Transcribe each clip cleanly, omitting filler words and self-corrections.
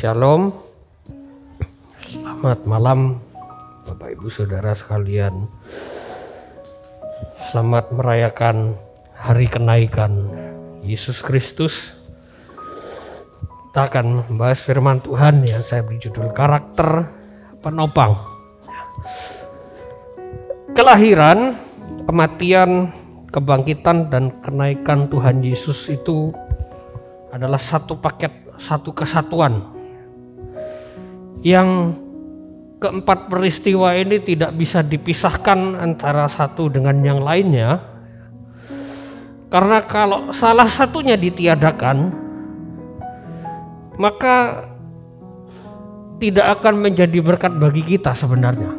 Shalom, selamat malam Bapak Ibu Saudara sekalian. Selamat merayakan hari kenaikan Yesus Kristus. Kita akan membahas firman Tuhan yang saya beri judul karakter penopang. Kelahiran, kematian, kebangkitan dan kenaikan Tuhan Yesus itu adalah satu paket, satu kesatuan. Yang keempat peristiwa ini tidak bisa dipisahkan antara satu dengan yang lainnya. Karena kalau salah satunya ditiadakan, maka tidak akan menjadi berkat bagi kita sebenarnya.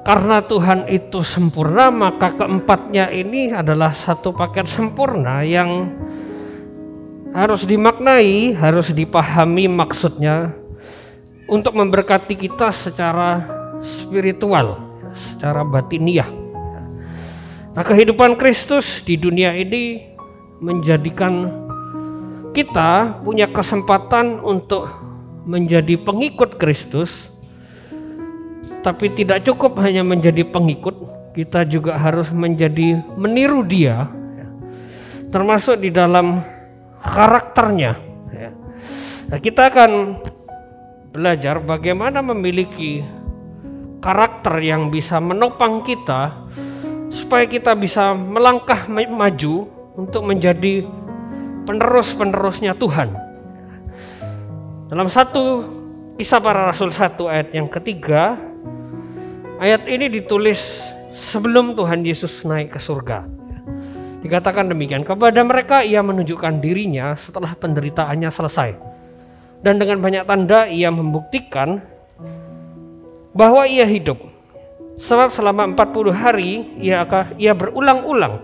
Karena Tuhan itu sempurna, maka keempatnya ini adalah satu paket sempurna yang harus dimaknai, harus dipahami maksudnya untuk memberkati kita secara spiritual, secara batiniah. Nah, kehidupan Kristus di dunia ini menjadikan kita punya kesempatan untuk menjadi pengikut Kristus. Tapi tidak cukup hanya menjadi pengikut, kita juga harus menjadi meniru Dia, termasuk di dalam karakternya. Nah, kita akan belajar bagaimana memiliki karakter yang bisa menopang kita supaya kita bisa melangkah maju untuk menjadi penerus-penerusnya Tuhan. Dalam 1 Kisah Para Rasul 1 ayat yang ketiga, ayat ini ditulis sebelum Tuhan Yesus naik ke surga. Dikatakan demikian, kepada mereka ia menunjukkan dirinya setelah penderitaannya selesai. Dan dengan banyak tanda ia membuktikan bahwa ia hidup. Sebab selama 40 hari ia berulang-ulang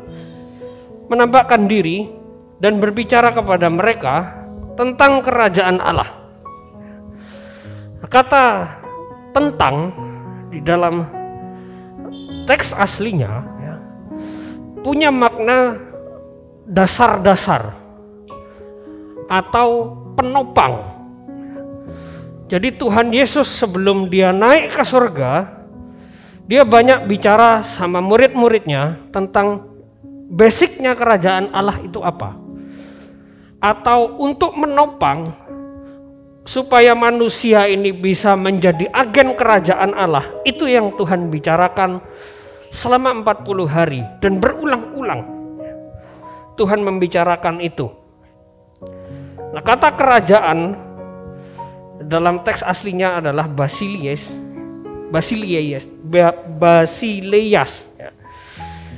menampakkan diri dan berbicara kepada mereka tentang kerajaan Allah. Kata tentang di dalam teks aslinya punya makna dasar-dasar atau penopang. Jadi Tuhan Yesus sebelum dia naik ke surga, dia banyak bicara sama murid-muridnya tentang basicnya kerajaan Allah itu apa. Atau untuk menopang supaya manusia ini bisa menjadi agen kerajaan Allah, itu yang Tuhan bicarakan selama 40 hari dan berulang-ulang. Tuhan membicarakan itu. Nah, kata kerajaan dalam teks aslinya adalah Basileias,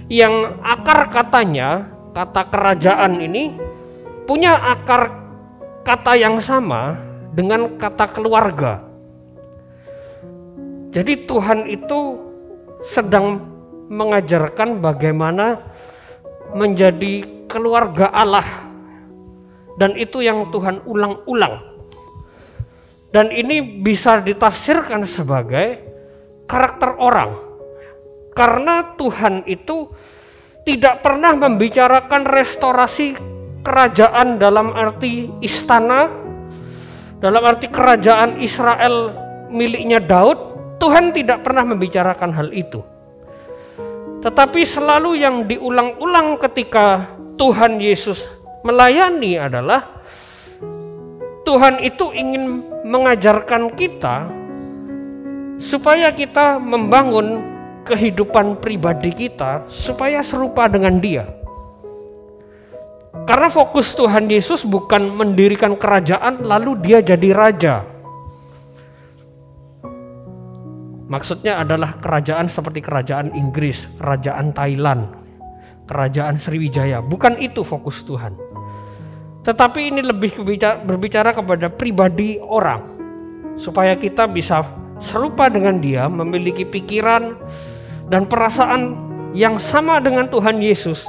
yang akar katanya, kata kerajaan ini punya akar kata yang sama dengan kata keluarga. Jadi Tuhan itu sedang mengajarkan bagaimana menjadi keluarga Allah, dan itu yang Tuhan ulang-ulang. Dan ini bisa ditafsirkan sebagai karakter orang. Karena Tuhan itu tidak pernah membicarakan restorasi kerajaan dalam arti istana, dalam arti kerajaan Israel miliknya Daud. Tuhan tidak pernah membicarakan hal itu. Tetapi selalu yang diulang-ulang ketika Tuhan Yesus melayani adalah Tuhan itu ingin mengajarkan kita supaya kita membangun kehidupan pribadi kita supaya serupa dengan Dia. Karena fokus Tuhan Yesus bukan mendirikan kerajaan lalu Dia jadi raja. Maksudnya adalah kerajaan seperti kerajaan Inggris, kerajaan Thailand, kerajaan Sriwijaya. Bukan itu fokus Tuhan. Tetapi ini lebih berbicara kepada pribadi orang, supaya kita bisa serupa dengan Dia, memiliki pikiran dan perasaan yang sama dengan Tuhan Yesus,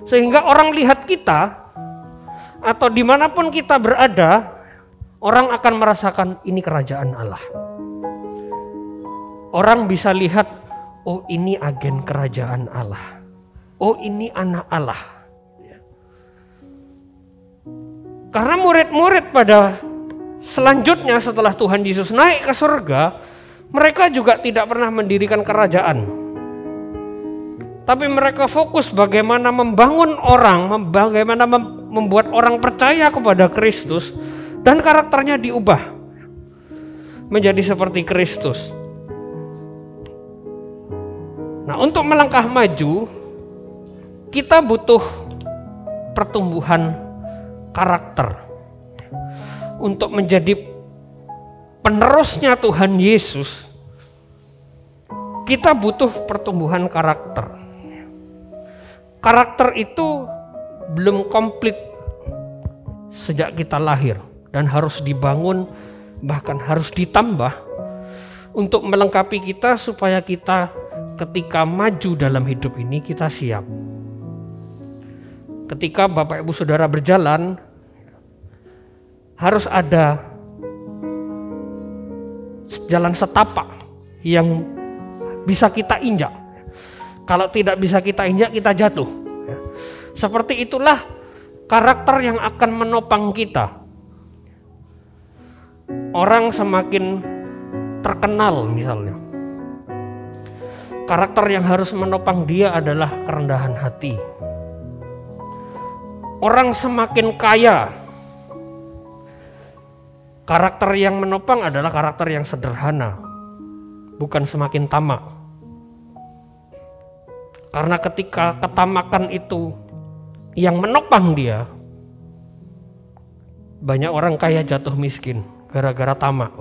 sehingga orang lihat kita atau dimanapun kita berada, orang akan merasakan ini kerajaan Allah. Orang bisa lihat, oh ini agen kerajaan Allah, oh ini anak Allah. Karena murid-murid pada selanjutnya setelah Tuhan Yesus naik ke surga, mereka juga tidak pernah mendirikan kerajaan. Tapi mereka fokus bagaimana membangun orang, bagaimana membuat orang percaya kepada Kristus dan karakternya diubah menjadi seperti Kristus. Nah, untuk melangkah maju, kita butuh pertumbuhan karakter. Untuk menjadi penerusnya Tuhan Yesus, kita butuh pertumbuhan karakter. Karakter itu belum komplit sejak kita lahir dan harus dibangun, bahkan harus ditambah untuk melengkapi kita supaya kita ketika maju dalam hidup ini kita siap. Ketika Bapak Ibu Saudara berjalan, harus ada jalan setapak yang bisa kita injak. Kalau tidak bisa kita injak, kita jatuh. Seperti itulah karakter yang akan menopang kita. Orang semakin terkenal misalnya, karakter yang harus menopang dia adalah kerendahan hati. Orang semakin kaya, karakter yang menopang adalah karakter yang sederhana, bukan semakin tamak. Karena ketika ketamakan itu yang menopang dia, banyak orang kaya jatuh miskin gara-gara tamak.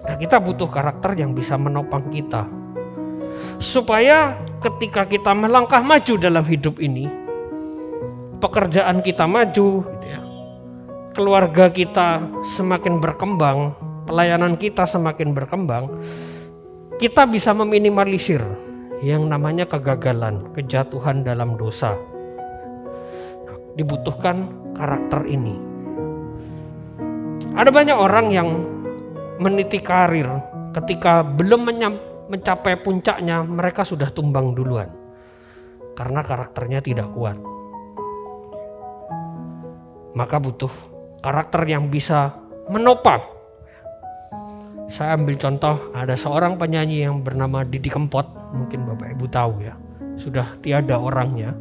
Nah, kita butuh karakter yang bisa menopang kita, supaya ketika kita melangkah maju dalam hidup ini, pekerjaan kita maju, keluarga kita semakin berkembang, pelayanan kita semakin berkembang, kita bisa meminimalisir yang namanya kegagalan, kejatuhan dalam dosa. Dibutuhkan karakter ini. Ada banyak orang yang meniti karir, ketika belum mencapai puncaknya, mereka sudah tumbang duluan karena karakternya tidak kuat. Maka butuh karakter yang bisa menopang. Saya ambil contoh, ada seorang penyanyi yang bernama Didi Kempot, mungkin Bapak Ibu tahu ya, sudah tiada orangnya.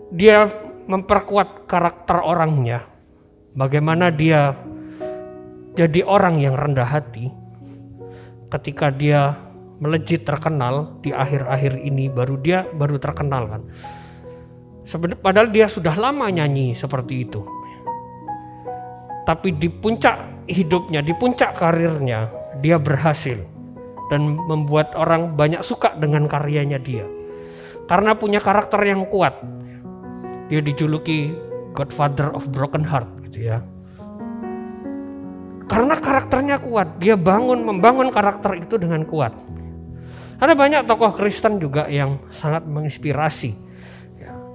Dia memperkuat karakter orangnya, bagaimana dia jadi orang yang rendah hati. Ketika dia melejit terkenal di akhir-akhir ini, baru terkenal kan. Padahal dia sudah lama nyanyi seperti itu. Tapi di puncak hidupnya, di puncak karirnya, dia berhasil dan membuat orang banyak suka dengan karyanya dia. Karena punya karakter yang kuat. Dia dijuluki Godfather of Broken Heart gitu ya. Karena karakternya kuat, dia membangun karakter itu dengan kuat. Ada banyak tokoh Kristen juga yang sangat menginspirasi.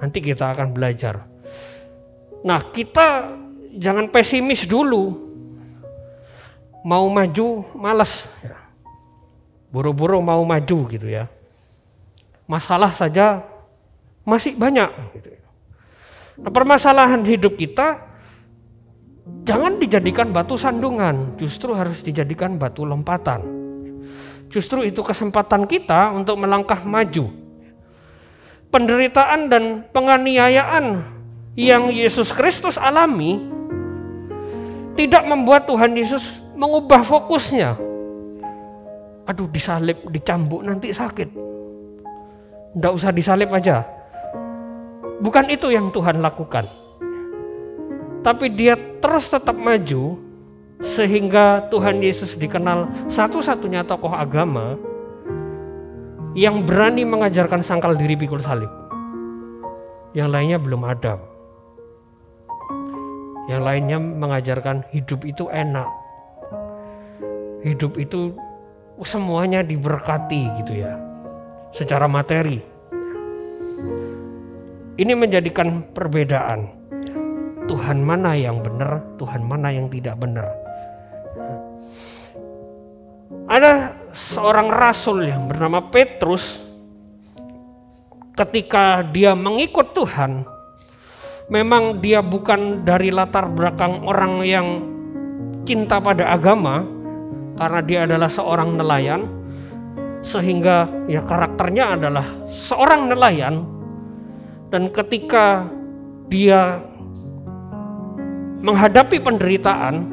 Nanti kita akan belajar. Nah, kita jangan pesimis dulu. Mau maju malas. Buru-buru mau maju gitu ya. Masalah saja masih banyak. Nah, permasalahan hidup kita jangan dijadikan batu sandungan. Justru harus dijadikan batu lompatan. Justru itu kesempatan kita untuk melangkah maju. Penderitaan dan penganiayaan yang Yesus Kristus alami tidak membuat Tuhan Yesus mengubah fokusnya. Aduh, disalib, dicambuk nanti sakit. Nggak usah disalib aja. Bukan itu yang Tuhan lakukan. Tapi dia terus tetap maju sehingga Tuhan Yesus dikenal satu-satunya tokoh agama yang berani mengajarkan sangkal diri pikul salib. Yang lainnya belum ada. Yang lainnya mengajarkan hidup itu enak. Hidup itu semuanya diberkati gitu ya. Secara materi. Ini menjadikan perbedaan. Tuhan mana yang benar, Tuhan mana yang tidak benar. Ada seorang rasul yang bernama Petrus, ketika dia mengikut Tuhan, memang dia bukan dari latar belakang orang yang cinta pada agama, karena dia adalah seorang nelayan, sehingga ya karakternya adalah seorang nelayan. Dan ketika dia menghadapi penderitaan,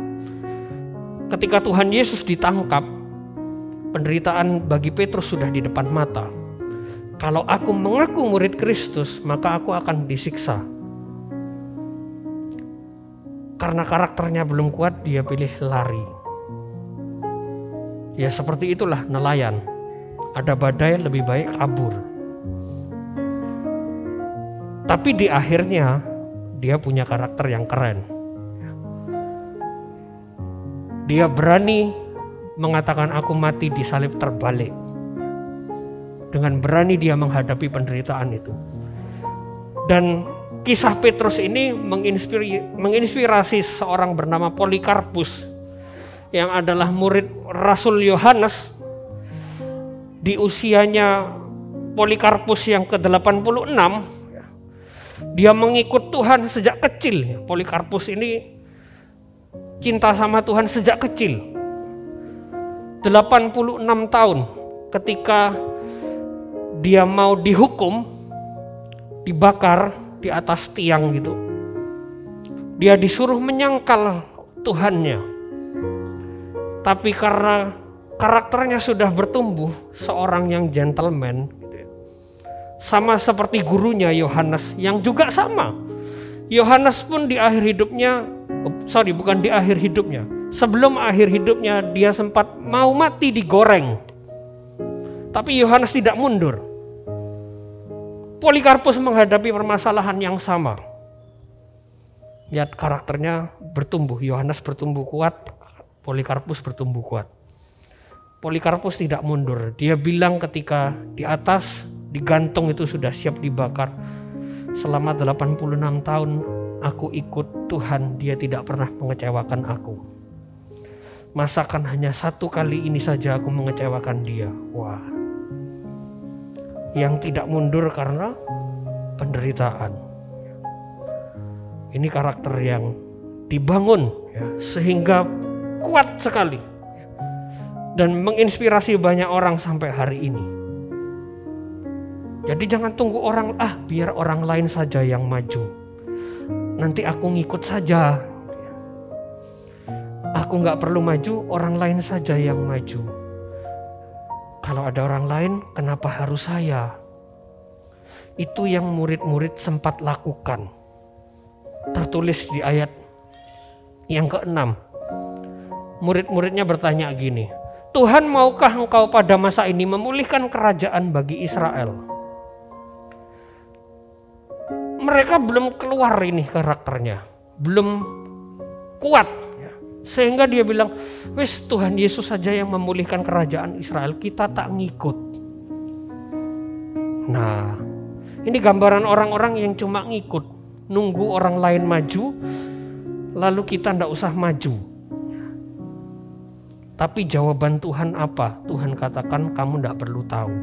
ketika Tuhan Yesus ditangkap, penderitaan bagi Petrus sudah di depan mata. Kalau aku mengaku murid Kristus, maka aku akan disiksa. Karena karakternya belum kuat, dia pilih lari. Ya seperti itulah nelayan. Ada badai, lebih baik kabur. Tapi di akhirnya dia punya karakter yang keren. Dia berani mengatakan aku mati di salib terbalik. Dengan berani dia menghadapi penderitaan itu. Dan kisah Petrus ini menginspirasi seorang bernama Polikarpus yang adalah murid Rasul Yohanes. Di usianya Polikarpus yang ke-86, dia mengikut Tuhan sejak kecil. Polikarpus ini cinta sama Tuhan sejak kecil. 86 tahun ketika dia mau dihukum, dibakar di atas tiang gitu. Dia disuruh menyangkal Tuhannya. Tapi karena karakternya sudah bertumbuh, seorang yang gentleman, sama seperti gurunya Yohanes yang juga sama. Yohanes pun di akhir hidupnya, bukan di akhir hidupnya, sebelum akhir hidupnya dia sempat mau mati digoreng. Tapi Yohanes tidak mundur. Polikarpus menghadapi permasalahan yang sama. Lihat karakternya bertumbuh, Yohanes bertumbuh kuat, Polikarpus bertumbuh kuat. Polikarpus tidak mundur. Dia bilang ketika di atas digantung itu sudah siap dibakar. Selama 86 tahun aku ikut Tuhan, dia tidak pernah mengecewakan aku. Masakan hanya satu kali ini saja aku mengecewakan dia. Wah. Yang tidak mundur karena penderitaan. Ini karakter yang dibangun ya, sehingga kuat sekali dan menginspirasi banyak orang sampai hari ini. Jadi jangan tunggu orang, biar orang lain saja yang maju, nanti aku ngikut saja. Aku gak perlu maju, orang lain saja yang maju. Kalau ada orang lain, kenapa harus saya? Itu yang murid-murid sempat lakukan. Tertulis di ayat yang ke-6. Murid-muridnya bertanya gini, Tuhan, maukah engkau pada masa ini memulihkan kerajaan bagi Israel? Mereka belum keluar ini karakternya, belum kuat. Sehingga dia bilang, wis Tuhan Yesus saja yang memulihkan kerajaan Israel, kita tak ngikut. Nah, ini gambaran orang-orang yang cuma ngikut, nunggu orang lain maju, lalu kita ndak usah maju. Tapi jawaban Tuhan apa? Tuhan katakan, kamu ndak perlu tahu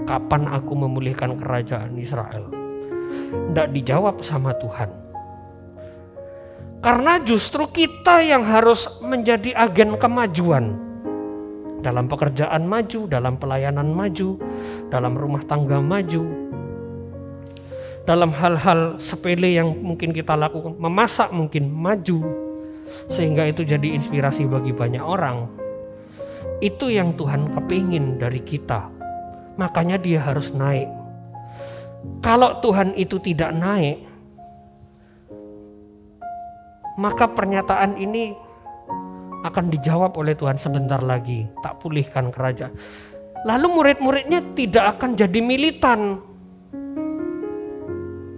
kapan aku memulihkan kerajaan Israel. Ndak dijawab sama Tuhan. Karena justru kita yang harus menjadi agen kemajuan. Dalam pekerjaan maju, dalam pelayanan maju, dalam rumah tangga maju. Dalam hal-hal sepele yang mungkin kita lakukan, memasak mungkin maju. Sehingga itu jadi inspirasi bagi banyak orang. Itu yang Tuhan kepingin dari kita. Makanya dia harus naik. Kalau Tuhan itu tidak naik, maka pernyataan ini akan dijawab oleh Tuhan sebentar lagi. Tak pulihkan kerajaan. Lalu murid-muridnya tidak akan jadi militan.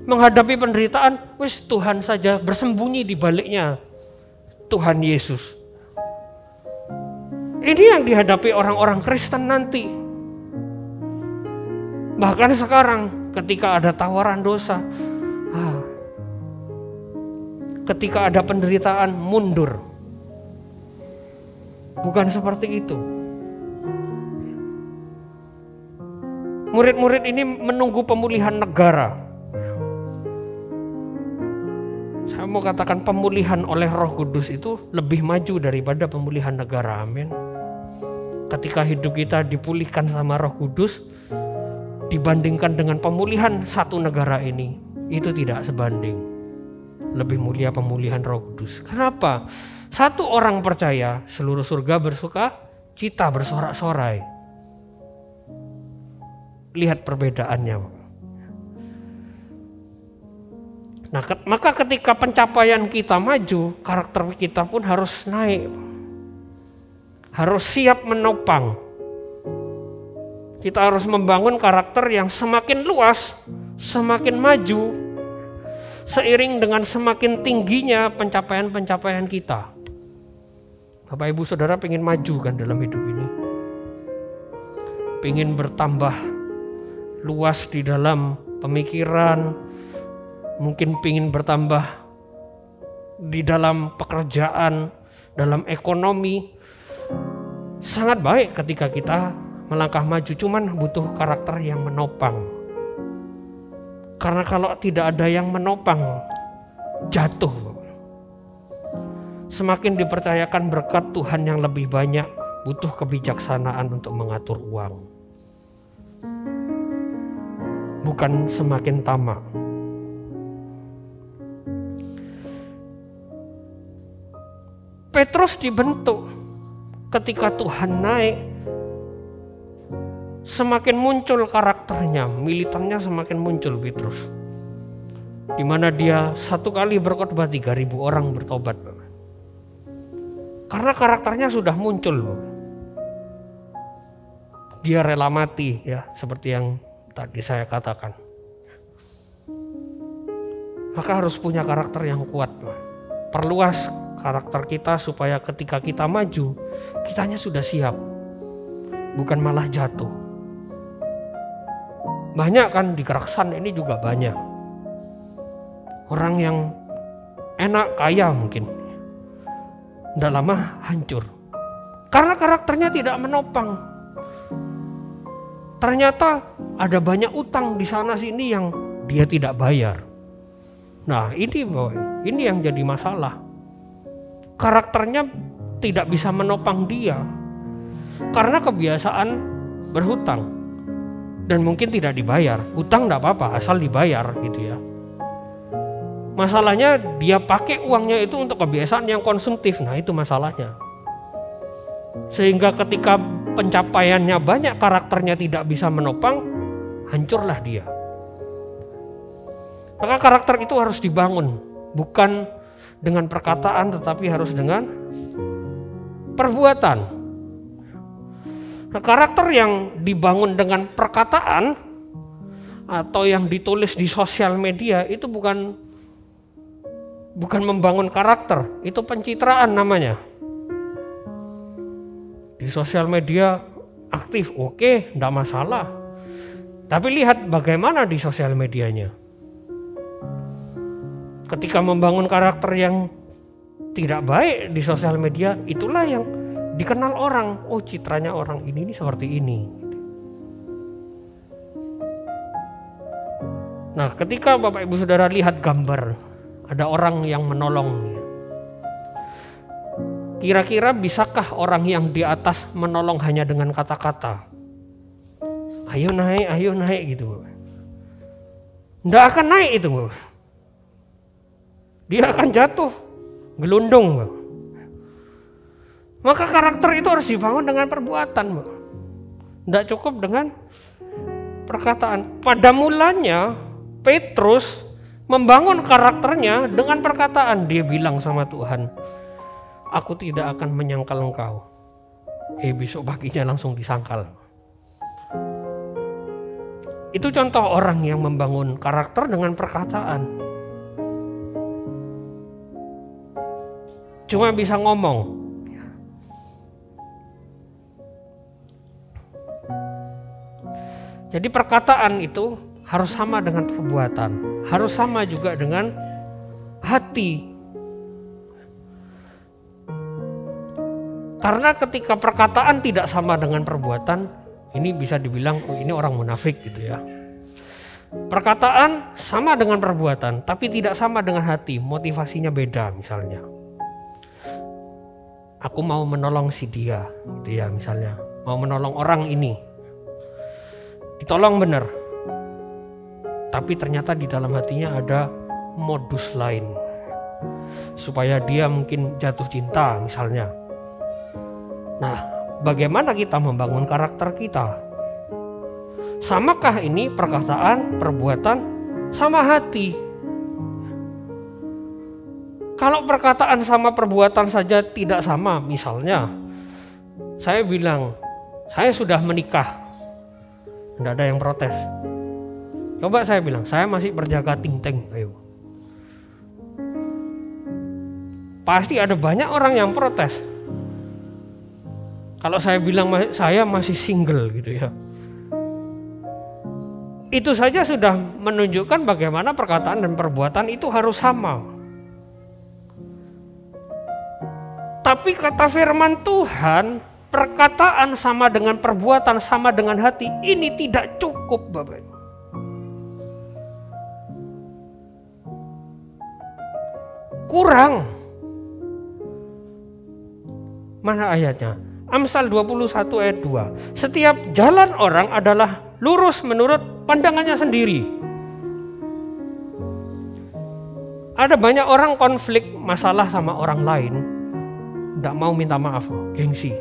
Menghadapi penderitaan, wis Tuhan saja, bersembunyi di baliknya Tuhan Yesus. Ini yang dihadapi orang-orang Kristen nanti. Bahkan sekarang ketika ada tawaran dosa, ketika ada penderitaan, mundur. Bukan seperti itu. Murid-murid ini menunggu pemulihan negara. Saya mau katakan pemulihan oleh Roh Kudus itu lebih maju daripada pemulihan negara. Amin. Ketika hidup kita dipulihkan sama Roh Kudus dibandingkan dengan pemulihan satu negara ini, itu tidak sebanding. Lebih mulia pemulihan Roh Kudus. Kenapa? Satu orang percaya, seluruh surga bersuka cita, bersorak-sorai. Lihat perbedaannya. Nah, maka ketika pencapaian kita maju, karakter kita pun harus naik. Harus siap menopang. Kita harus membangun karakter yang semakin luas, semakin maju, seiring dengan semakin tingginya pencapaian-pencapaian kita. Bapak Ibu Saudara pengen maju kan dalam hidup ini? Pengen bertambah luas di dalam pemikiran, mungkin pengen bertambah di dalam pekerjaan, dalam ekonomi. Sangat baik ketika kita melangkah maju, cuman butuh karakter yang menopang. Karena kalau tidak ada yang menopang, jatuh. Semakin dipercayakan berkat Tuhan yang lebih banyak, butuh kebijaksanaan untuk mengatur uang. Bukan semakin tamak. Petrus dibentuk ketika Tuhan naik, semakin muncul karakternya, militernya semakin muncul Petrus. Di mana dia satu kali berkhotbah 3.000 orang bertobat. Karena karakternya sudah muncul. Dia rela mati ya, seperti yang tadi saya katakan. Maka harus punya karakter yang kuat. Perluas karakter kita supaya ketika kita maju, kitanya sudah siap. Bukan malah jatuh. Banyak kan di Keraksan ini juga banyak. Orang yang enak, kaya mungkin. Tidak lama hancur. Karena karakternya tidak menopang. Ternyata ada banyak utang di sana sini yang dia tidak bayar. Nah ini yang jadi masalah. Karakternya tidak bisa menopang dia. Karena kebiasaan berhutang. Dan mungkin tidak dibayar. Hutang tidak apa-apa asal dibayar gitu ya. Masalahnya dia pakai uangnya itu untuk kebiasaan yang konsumtif. Nah itu masalahnya. Sehingga ketika pencapaiannya banyak, karakternya tidak bisa menopang, hancurlah dia. Maka karakter itu harus dibangun. Bukan dengan perkataan tetapi harus dengan perbuatan. Nah, karakter yang dibangun dengan perkataan atau yang ditulis di sosial media itu bukan membangun karakter, itu pencitraan namanya. Di sosial media aktif, oke, enggak masalah. Tapi lihat bagaimana di sosial medianya. Ketika membangun karakter yang tidak baik di sosial media, itulah yang dikenal orang. Oh, citranya orang ini seperti ini. Nah, ketika Bapak Ibu Saudara lihat gambar ada orang yang menolong. Kira-kira bisakah orang yang di atas menolong hanya dengan kata-kata? Ayo naik gitu. Nggak akan naik itu. Dia akan jatuh, gelundung. Maka karakter itu harus dibangun dengan perbuatan. Nggak cukup dengan perkataan. Pada mulanya Petrus membangun karakternya dengan perkataan. Dia bilang sama Tuhan, aku tidak akan menyangkal engkau. Besok paginya langsung disangkal. Itu contoh orang yang membangun karakter dengan perkataan. Cuma bisa ngomong. Jadi perkataan itu harus sama dengan perbuatan. Harus sama juga dengan hati. Karena ketika perkataan tidak sama dengan perbuatan, ini bisa dibilang, oh ini orang munafik gitu ya. Perkataan sama dengan perbuatan, tapi tidak sama dengan hati, motivasinya beda misalnya. Aku mau menolong si dia, gitu ya misalnya. Mau menolong orang ini. Ditolong benar. Tapi ternyata di dalam hatinya ada modus lain. Supaya dia mungkin jatuh cinta misalnya. Nah, bagaimana kita membangun karakter kita? Samakah ini perkataan, perbuatan, sama hati? Kalau perkataan sama perbuatan saja tidak sama, misalnya saya bilang, saya sudah menikah, tidak ada yang protes. Coba saya bilang, saya masih berjaga ting-ting, ayo. Pasti ada banyak orang yang protes. Kalau saya bilang saya masih single gitu ya. Itu saja sudah menunjukkan bagaimana perkataan dan perbuatan itu harus sama. Tapi kata firman Tuhan, perkataan sama dengan perbuatan sama dengan hati, ini tidak cukup Bapak. Kurang. Mana ayatnya? Amsal 21 ayat 2. Setiap jalan orang adalah lurus menurut pandangannya sendiri. Ada banyak orang konflik masalah sama orang lain, tidak mau minta maaf, gengsi.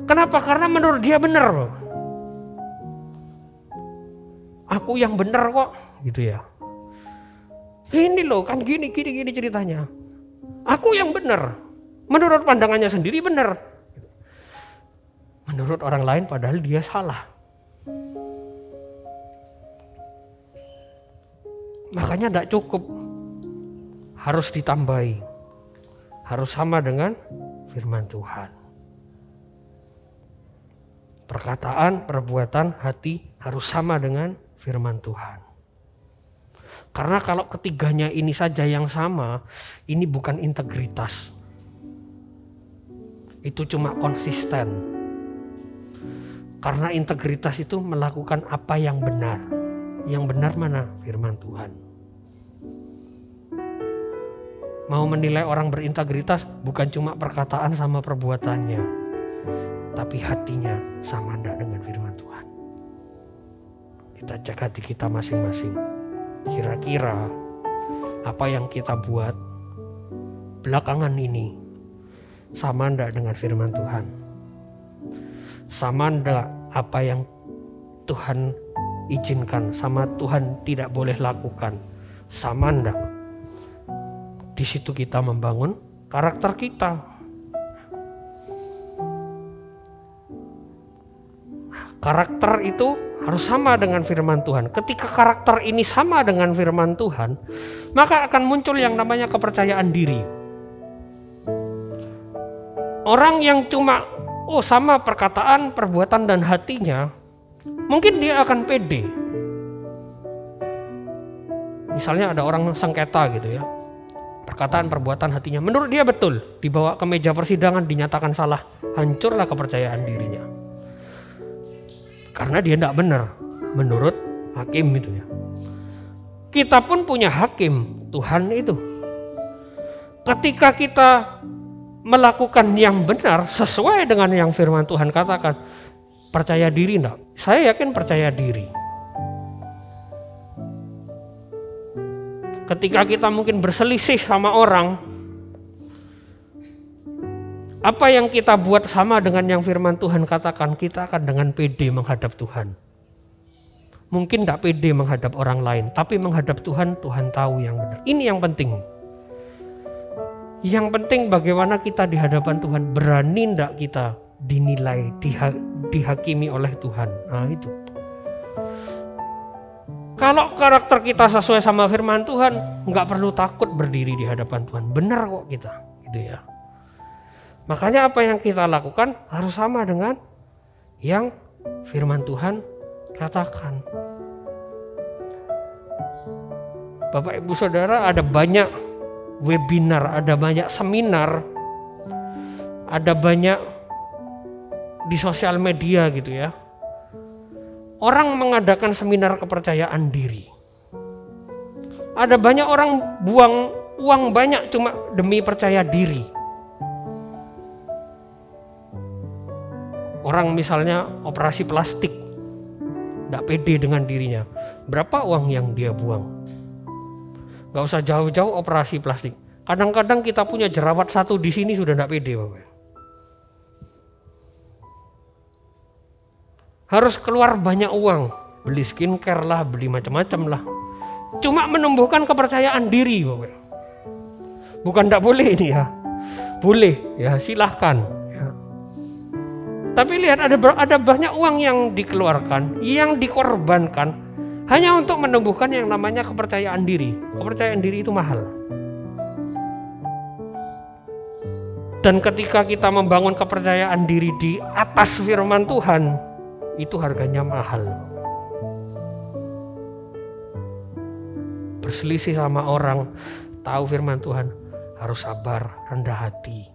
Kenapa? Karena menurut dia benar. Aku yang benar kok, gitu ya. Ini loh kan gini ceritanya. Aku yang benar, menurut pandangannya sendiri benar. Menurut orang lain padahal dia salah. Makanya tidak cukup, harus ditambahi, harus sama dengan firman Tuhan. Perkataan, perbuatan, hati harus sama dengan firman Tuhan. Karena kalau ketiganya ini saja yang sama, ini bukan integritas. Itu cuma konsisten. Karena integritas itu melakukan apa yang benar. Yang benar mana? Firman Tuhan. Mau menilai orang berintegritas bukan cuma perkataan sama perbuatannya, tapi hatinya sama enggak dengan firman Tuhan. Kita cek hati kita masing-masing. Kira-kira apa yang kita buat belakangan ini sama enggak dengan firman Tuhan? Sama enggak apa yang Tuhan izinkan, sama Tuhan tidak boleh lakukan, sama enggak? Di situ kita membangun karakter kita. Karakter itu harus sama dengan firman Tuhan. Ketika karakter ini sama dengan firman Tuhan, maka akan muncul yang namanya kepercayaan diri. Orang yang cuma sama perkataan, perbuatan dan hatinya, mungkin dia akan pede. Misalnya ada orang sengketa gitu ya. Perkataan, perbuatan, hatinya menurut dia betul, dibawa ke meja persidangan dinyatakan salah, hancurlah kepercayaan dirinya. Karena dia tidak benar menurut hakim itu ya. Kita pun punya hakim, Tuhan itu. Ketika kita melakukan yang benar sesuai dengan yang firman Tuhan katakan, percaya diri enggak? Saya yakin percaya diri. Ketika kita mungkin berselisih sama orang, apa yang kita buat sama dengan yang firman Tuhan katakan, kita akan dengan pede menghadap Tuhan. Mungkin tidak pede menghadap orang lain, tapi menghadap Tuhan, Tuhan tahu yang benar. Ini yang penting. Yang penting bagaimana kita di hadapan Tuhan, berani tidak kita dinilai, dihakimi oleh Tuhan. Nah itu. Kalau karakter kita sesuai sama firman Tuhan, nggak perlu takut berdiri di hadapan Tuhan. Benar kok kita, gitu ya. Makanya apa yang kita lakukan harus sama dengan yang firman Tuhan katakan. Bapak Ibu Saudara, ada banyak webinar, ada banyak seminar, ada banyak di sosial media gitu ya. orang mengadakan seminar kepercayaan diri. Ada banyak orang buang uang banyak cuma demi percaya diri. Orang misalnya operasi plastik, tidak pede dengan dirinya. Berapa uang yang dia buang? Gak usah jauh-jauh operasi plastik. Kadang-kadang kita punya jerawat satu di sini sudah tidak pede, Bapak. Harus keluar banyak uang, beli skincare lah, beli macam-macam lah. Cuma menumbuhkan kepercayaan diri, Bapak. Bukan tidak boleh ini ya, boleh ya, silahkan. Ya. Tapi lihat ada banyak uang yang dikeluarkan, yang dikorbankan hanya untuk menumbuhkan yang namanya kepercayaan diri. Kepercayaan diri itu mahal. Dan ketika kita membangun kepercayaan diri di atas firman Tuhan, itu harganya mahal. Berselisih sama orang, tahu firman Tuhan, harus sabar, rendah hati.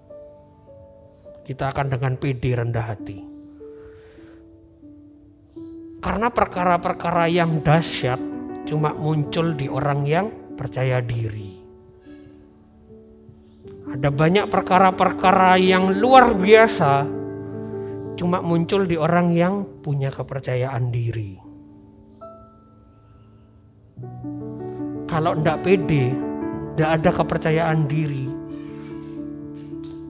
Kita akan dengan pede rendah hati. Karena perkara-perkara yang dahsyat cuma muncul di orang yang percaya diri. Ada banyak perkara-perkara yang luar biasa cuma muncul di orang yang punya kepercayaan diri. Kalau ndak pede, ndak ada kepercayaan diri,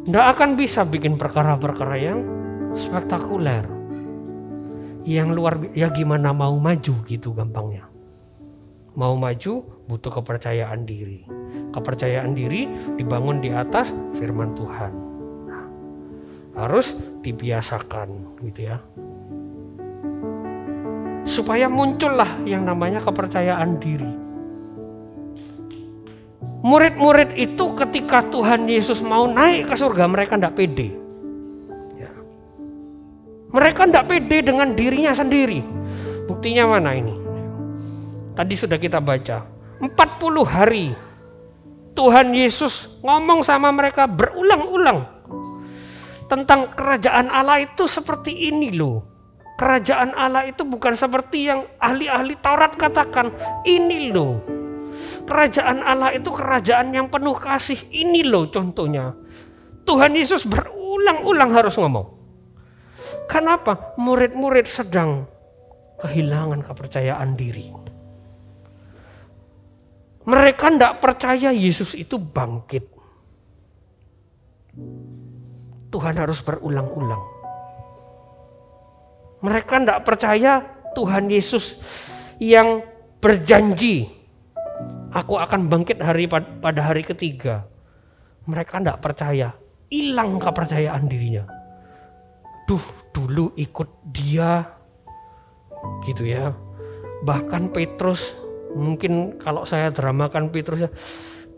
ndak akan bisa bikin perkara-perkara yang spektakuler, yang luar biasa. Ya gimana mau maju gitu gampangnya. Mau maju butuh kepercayaan diri. Kepercayaan diri dibangun di atas firman Tuhan. Harus dibiasakan gitu ya, supaya muncullah yang namanya kepercayaan diri. Murid-murid itu ketika Tuhan Yesus mau naik ke surga, mereka tidak pede ya. Mereka tidak pede dengan dirinya sendiri. Buktinya mana ini? Tadi sudah kita baca 40 hari Tuhan Yesus ngomong sama mereka berulang-ulang tentang kerajaan Allah itu seperti ini loh. Kerajaan Allah itu bukan seperti yang ahli-ahli Taurat katakan. Ini loh. Kerajaan Allah itu kerajaan yang penuh kasih. Ini loh contohnya. Tuhan Yesus berulang-ulang harus ngomong. Kenapa? Murid-murid sedang kehilangan kepercayaan diri. Mereka tidak percaya Yesus itu bangkit. Tuhan harus berulang-ulang. Mereka tidak percaya Tuhan Yesus yang berjanji, aku akan bangkit pada hari ketiga. Mereka tidak percaya, hilang kepercayaan dirinya. Dulu ikut dia, gitu ya. Bahkan Petrus, mungkin kalau saya dramakan Petrus,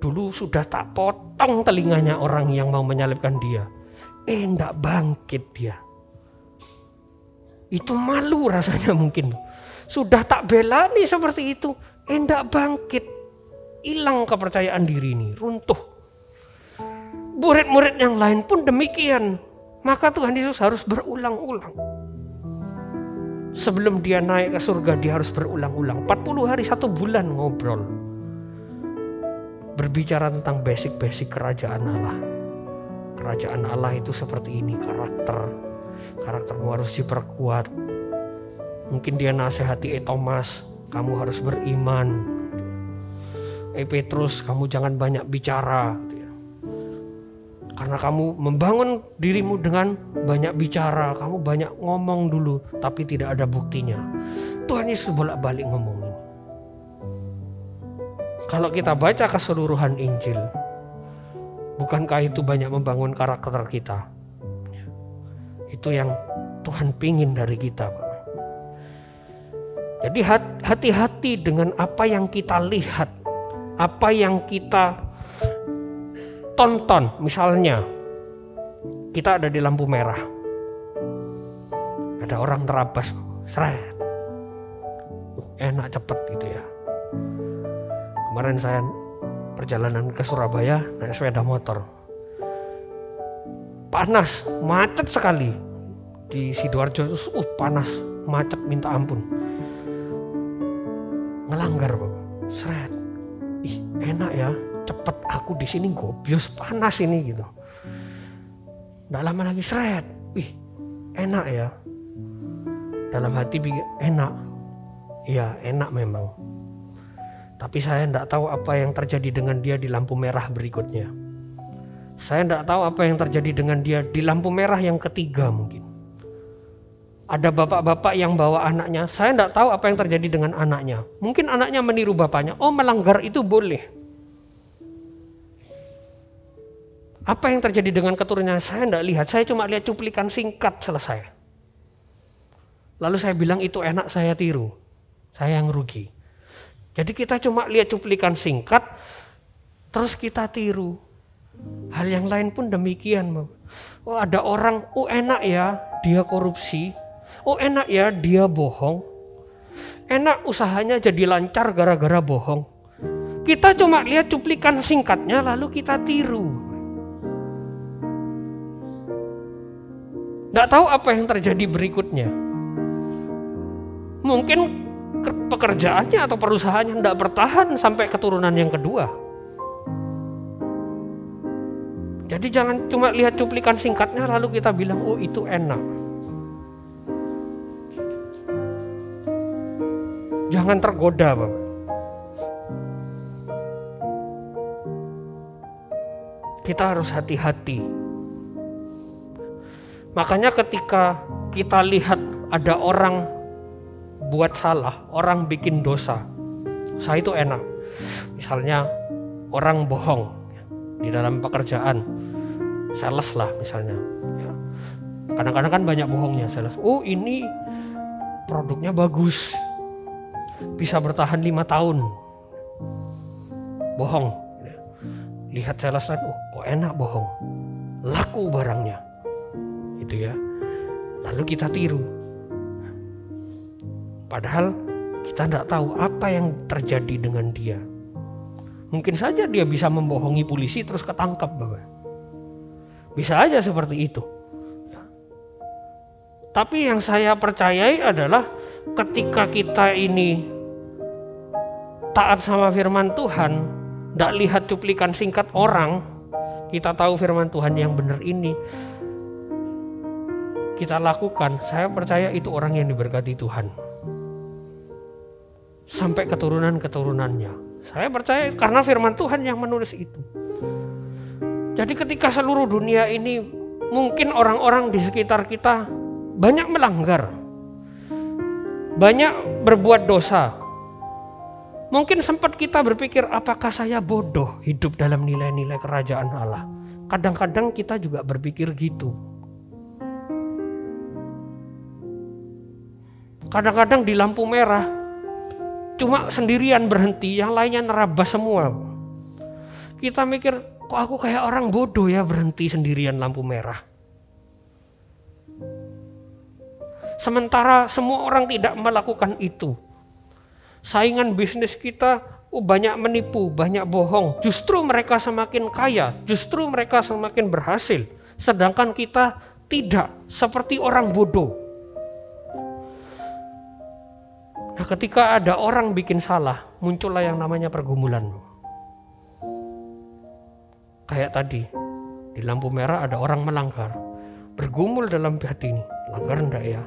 dulu sudah tak potong telinganya orang yang mau menyalibkan dia. Enggak bangkit dia. Itu malu rasanya mungkin. Sudah tak belani seperti itu. Enggak bangkit. Hilang kepercayaan diri ini. Runtuh. Murid-murid yang lain pun demikian. Maka Tuhan Yesus harus berulang-ulang. Sebelum dia naik ke surga, dia harus berulang-ulang. 40 hari 1 bulan ngobrol. Berbicara tentang basic-basic kerajaan Allah. Kerajaan Allah itu seperti ini, karaktermu harus diperkuat. Mungkin dia nasihati Thomas, kamu harus beriman. Petrus, kamu jangan banyak bicara, karena kamu membangun dirimu dengan banyak bicara, kamu banyak ngomong dulu, tapi tidak ada buktinya. Tuhan Yesus bolak-balik ngomong ini. Kalau kita baca keseluruhan Injil, bukankah itu banyak membangun karakter kita? Itu yang Tuhan pingin dari kita, Pak. Jadi hati-hati dengan apa yang kita lihat, apa yang kita tonton. Misalnya kita ada di lampu merah, ada orang terabas, seret, enak cepet gitu ya. Kemarin saya perjalanan ke Surabaya naik sepeda motor, panas, macet sekali. di Sidoarjo itu panas, macet minta ampun. Ngelanggar Bapak, seret. Ih, enak ya, cepet aku di sini gobios panas ini gitu. Nggak lama lagi seret. Ih, enak ya. Dalam hati enak. Iya, enak memang. Tapi saya nggak tahu apa yang terjadi dengan dia di lampu merah berikutnya. Saya nggak tahu apa yang terjadi dengan dia di lampu merah yang ketiga mungkin. Ada bapak-bapak yang bawa anaknya, saya nggak tahu apa yang terjadi dengan anaknya. Mungkin anaknya meniru bapaknya, oh melanggar itu boleh. Apa yang terjadi dengan keturunannya saya nggak lihat, saya cuma lihat cuplikan singkat selesai. Lalu saya bilang itu enak, saya tiru, saya yang rugi. Jadi kita cuma lihat cuplikan singkat, terus kita tiru. Hal yang lain pun demikian. Oh ada orang, oh enak ya dia korupsi. Oh enak ya dia bohong. Enak usahanya jadi lancar gara-gara bohong. Kita cuma lihat cuplikan singkatnya lalu kita tiru. Nggak tahu apa yang terjadi berikutnya. Mungkin pekerjaannya atau perusahaannya nggak bertahan sampai keturunan yang kedua. Jadi jangan cuma lihat cuplikan singkatnya lalu kita bilang oh itu enak. Jangan tergoda Bapak. Kita harus hati-hati. Makanya ketika kita lihat ada orang buat salah, orang bikin dosa, saya itu enak. Misalnya orang bohong di dalam pekerjaan, sales lah misalnya. Kadang-kadang kan banyak bohongnya sales. Oh ini produknya bagus, bisa bertahan 5 tahun. Bohong. Lihat sales lain, oh kok enak bohong, laku barangnya. Gitu ya. Lalu kita tiru. Padahal kita tidak tahu apa yang terjadi dengan dia. Mungkin saja dia bisa membohongi polisi terus ketangkap Bapak. Bisa aja seperti itu. Tapi yang saya percayai adalah ketika kita ini taat sama firman Tuhan, tidak lihat cuplikan singkat orang, kita tahu firman Tuhan yang benar ini, kita lakukan, saya percaya itu orang yang diberkati Tuhan. Sampai keturunan-keturunannya. Saya percaya karena firman Tuhan yang menulis itu. Jadi ketika seluruh dunia ini mungkin orang-orang di sekitar kita banyak melanggar, banyak berbuat dosa. Mungkin sempat kita berpikir apakah saya bodoh hidup dalam nilai-nilai kerajaan Allah. Kadang-kadang kita juga berpikir gitu. Kadang-kadang di lampu merah cuma sendirian berhenti, yang lainnya nerabas semua. Kita mikir, kok aku kayak orang bodoh ya berhenti sendirian lampu merah. Sementara semua orang tidak melakukan itu. Saingan bisnis kita banyak menipu, banyak bohong. Justru mereka semakin kaya, justru mereka semakin berhasil. Sedangkan kita tidak, seperti orang bodoh. Nah ketika ada orang bikin salah, muncullah yang namanya pergumulan. Kayak tadi, di lampu merah ada orang melanggar. Bergumul dalam hati ini, langgar enggak ya?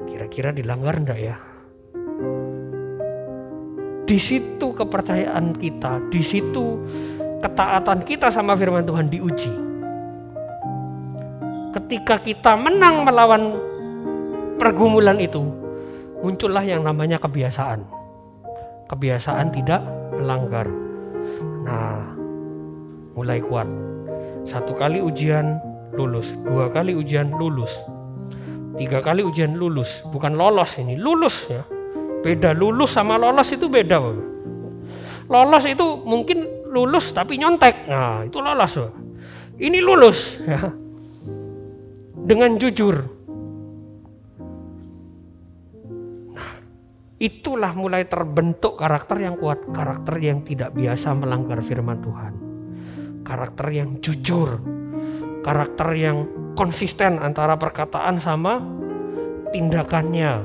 Kira-kira dilanggar enggak ya? Di situ kepercayaan kita, di situ ketaatan kita sama firman Tuhan diuji. Ketika kita menang melawan pergumulan itu, muncullah yang namanya kebiasaan. Kebiasaan tidak melanggar. Nah, mulai kuat. 1 kali ujian lulus, 2 kali ujian lulus, 3 kali ujian lulus. Bukan lolos ini, lulus ya. Beda, lulus sama lolos itu beda. Lolos itu mungkin lulus tapi nyontek. Nah, itu lolos. Ini lulus ya. Dengan jujur. Itulah mulai terbentuk karakter yang kuat, karakter yang tidak biasa melanggar firman Tuhan, karakter yang jujur, karakter yang konsisten antara perkataan sama tindakannya.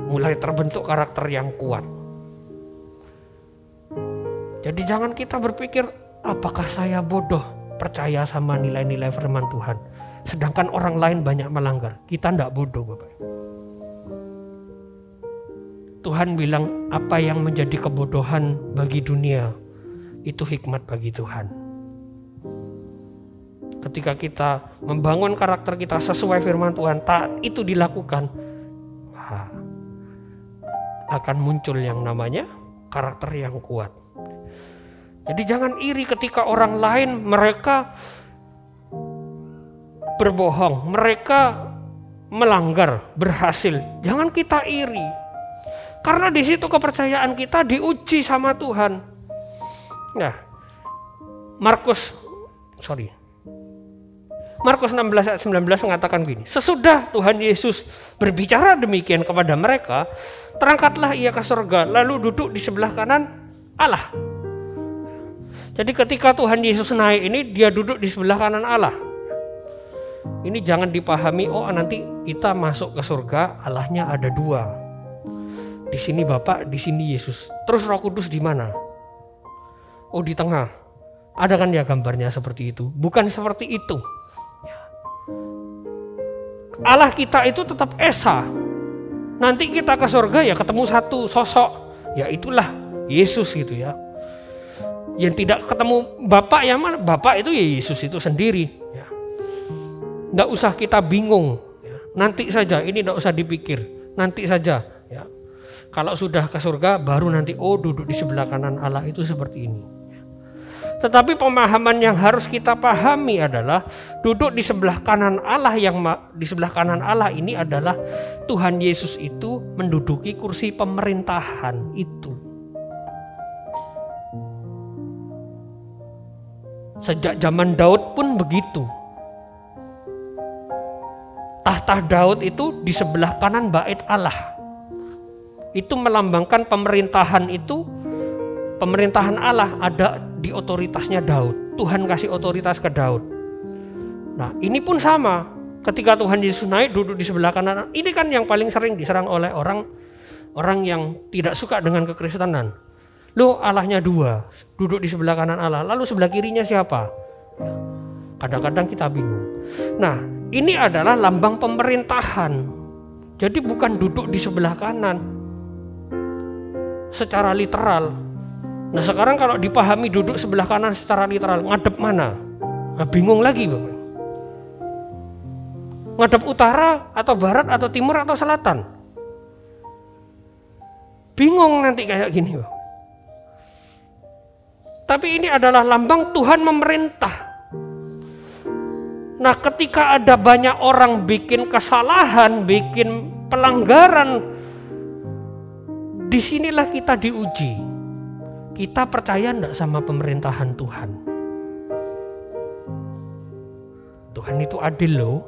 Mulai terbentuk karakter yang kuat. Jadi jangan kita berpikir, apakah saya bodoh percaya sama nilai-nilai firman Tuhan, sedangkan orang lain banyak melanggar. Kita tidak bodoh, Bapak. Tuhan bilang apa yang menjadi kebodohan bagi dunia, itu hikmat bagi Tuhan. Ketika kita membangun karakter kita sesuai firman Tuhan, itu dilakukan, akan muncul yang namanya karakter yang kuat. Jadi jangan iri ketika orang lain mereka berbohong, mereka melanggar, berhasil. Jangan kita iri. Karena di situ kepercayaan kita diuji sama Tuhan. Nah, Markus 16 ayat 19 mengatakan gini, sesudah Tuhan Yesus berbicara demikian kepada mereka, terangkatlah ia ke surga, lalu duduk di sebelah kanan Allah. Jadi ketika Tuhan Yesus naik ini, dia duduk di sebelah kanan Allah. Ini jangan dipahami, oh nanti kita masuk ke surga, Allahnya ada dua. Di sini Bapa, di sini Yesus. Terus Roh Kudus di mana? Oh, di tengah. Ada kan ya gambarnya seperti itu? Bukan seperti itu. Allah kita itu tetap esa. Nanti kita ke surga ya ketemu satu sosok, ya itulah Yesus gitu ya. Yang tidak ketemu Bapa, yang mana? Bapa itu ya Yesus itu sendiri. Ya. Nggak usah kita bingung. Ya. Nanti saja, ini nggak usah dipikir. Nanti saja. Ya. Kalau sudah ke surga, baru nanti duduk di sebelah kanan Allah itu seperti ini. Tetapi pemahaman yang harus kita pahami adalah duduk di sebelah kanan Allah, yang di sebelah kanan Allah ini adalah Tuhan Yesus itu menduduki kursi pemerintahan itu. Sejak zaman Daud pun begitu. Tahta Daud itu di sebelah kanan bait Allah. Itu melambangkan pemerintahan itu, pemerintahan Allah ada di otoritasnya Daud. Tuhan kasih otoritas ke Daud. Nah ini pun sama, ketika Tuhan Yesus naik duduk di sebelah kanan, ini kan yang paling sering diserang oleh orang yang tidak suka dengan kekristenan. Loh Allahnya dua, duduk di sebelah kanan Allah, lalu sebelah kirinya siapa? Kadang-kadang kita bingung. Nah ini adalah lambang pemerintahan, jadi bukan duduk di sebelah kanan secara literal. Nah sekarang kalau dipahami duduk sebelah kanan secara literal, ngadep mana? Nah, bingung lagi Bapak. Ngadep utara atau barat atau timur atau selatan? Bingung nanti kayak gini Bapak. Tapi ini adalah lambang Tuhan memerintah. Nah ketika ada banyak orang bikin kesalahan, bikin pelanggaran, disinilah kita diuji. Kita percaya enggak sama pemerintahan Tuhan? Tuhan itu adil loh.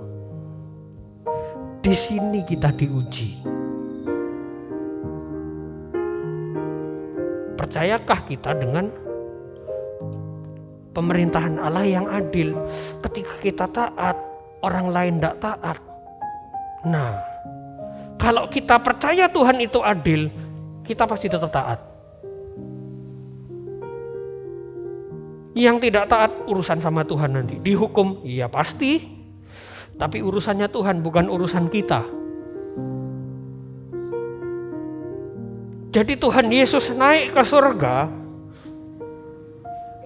Di sini kita diuji. Percayakah kita dengan pemerintahan Allah yang adil? Ketika kita taat, orang lain enggak taat. Nah, kalau kita percaya Tuhan itu adil, kita pasti tetap taat. Yang tidak taat urusan sama Tuhan nanti. Dihukum, iya pasti. Tapi urusannya Tuhan, bukan urusan kita. Jadi Tuhan Yesus naik ke surga.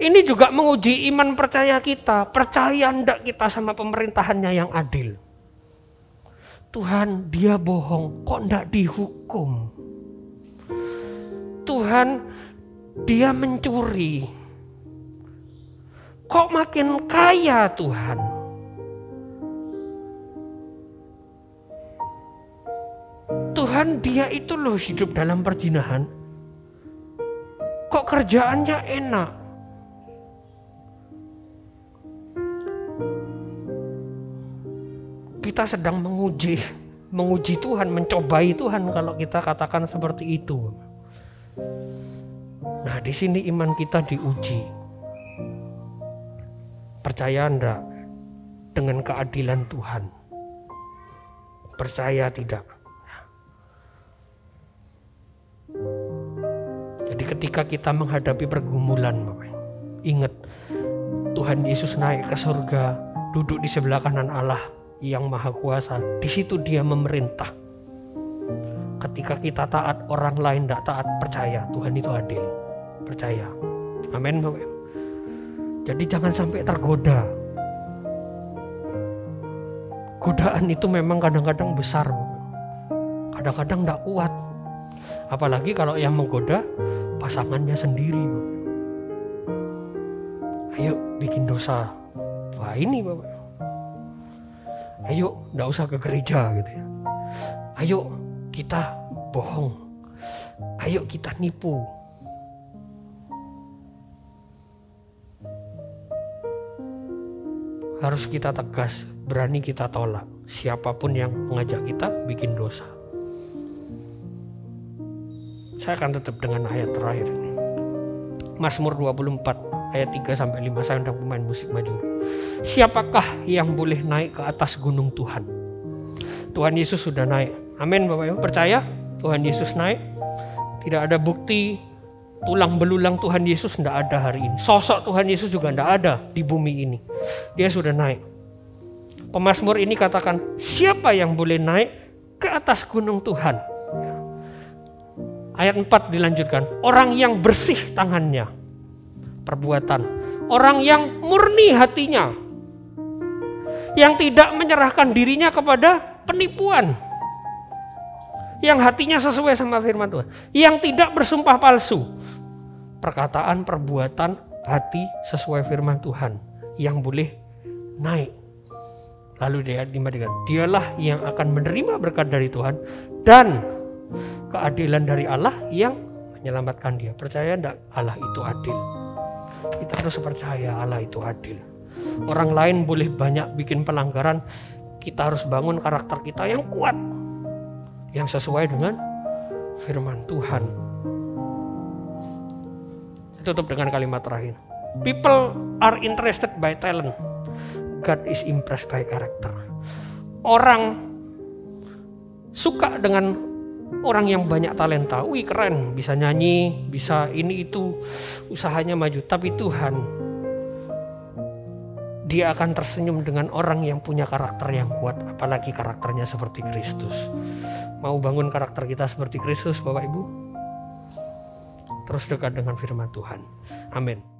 Ini juga menguji iman percaya kita. Percaya enggak kita sama pemerintahannya yang adil? Tuhan dia bohong, kok enggak dihukum? Tuhan dia mencuri, kok makin kaya Tuhan? Tuhan dia itu loh hidup dalam perzinahan, kok kerjaannya enak? Kita sedang menguji Tuhan, mencobai Tuhan kalau kita katakan seperti itu. Nah, di sini iman kita diuji. Percaya enggak dengan keadilan Tuhan? Percaya tidak? Jadi ketika kita menghadapi pergumulan, ingat Tuhan Yesus naik ke surga, duduk di sebelah kanan Allah yang Maha Kuasa. Di situ Dia memerintah. Ketika kita taat, orang lain tidak taat, percaya Tuhan itu adil. Percaya. Amin, Bapak. Jadi jangan sampai tergoda. Godaan itu memang kadang-kadang besar, kadang-kadang tidak kuat. Apalagi kalau yang menggoda pasangannya sendiri. Ayo bikin dosa. Wah ini Bapak. Ayo tidak usah ke gereja gitu ya. Ayo kita bohong. Ayo kita nipu. Harus kita tegas, berani kita tolak siapapun yang mengajak kita bikin dosa. Saya akan tutup dengan ayat terakhir. Mazmur 24 ayat 3-5. Saya undang pemain musik maju. Siapakah yang boleh naik ke atas gunung Tuhan? Tuhan Yesus sudah naik. Amin Bapak Ibu. Percaya Tuhan Yesus naik. Tidak ada bukti tulang belulang Tuhan Yesus, tidak ada hari ini. Sosok Tuhan Yesus juga tidak ada di bumi ini. Dia sudah naik. Pemazmur ini katakan, siapa yang boleh naik ke atas gunung Tuhan? Ayat 4 dilanjutkan, orang yang bersih tangannya, perbuatan. Orang yang murni hatinya, yang tidak menyerahkan dirinya kepada penipuan, yang hatinya sesuai sama firman Tuhan, yang tidak bersumpah palsu. Perkataan, perbuatan, hati sesuai firman Tuhan yang boleh naik. Lalu dia dikatakan, dialah yang akan menerima berkat dari Tuhan dan keadilan dari Allah yang menyelamatkan dia. Percaya enggak Allah itu adil? Kita harus percaya Allah itu adil. Orang lain boleh banyak bikin pelanggaran, kita harus bangun karakter kita yang kuat, yang sesuai dengan firman Tuhan. Tutup dengan kalimat terakhir. People are interested by talent. God is impressed by character. Orang suka dengan orang yang banyak talenta. Wih keren, bisa nyanyi, bisa ini itu, usahanya maju. Tapi Tuhan, Dia akan tersenyum dengan orang yang punya karakter yang kuat. Apalagi karakternya seperti Kristus. Mau bangun karakter kita seperti Kristus Bapak Ibu? Terus dekat dengan firman Tuhan. Amin.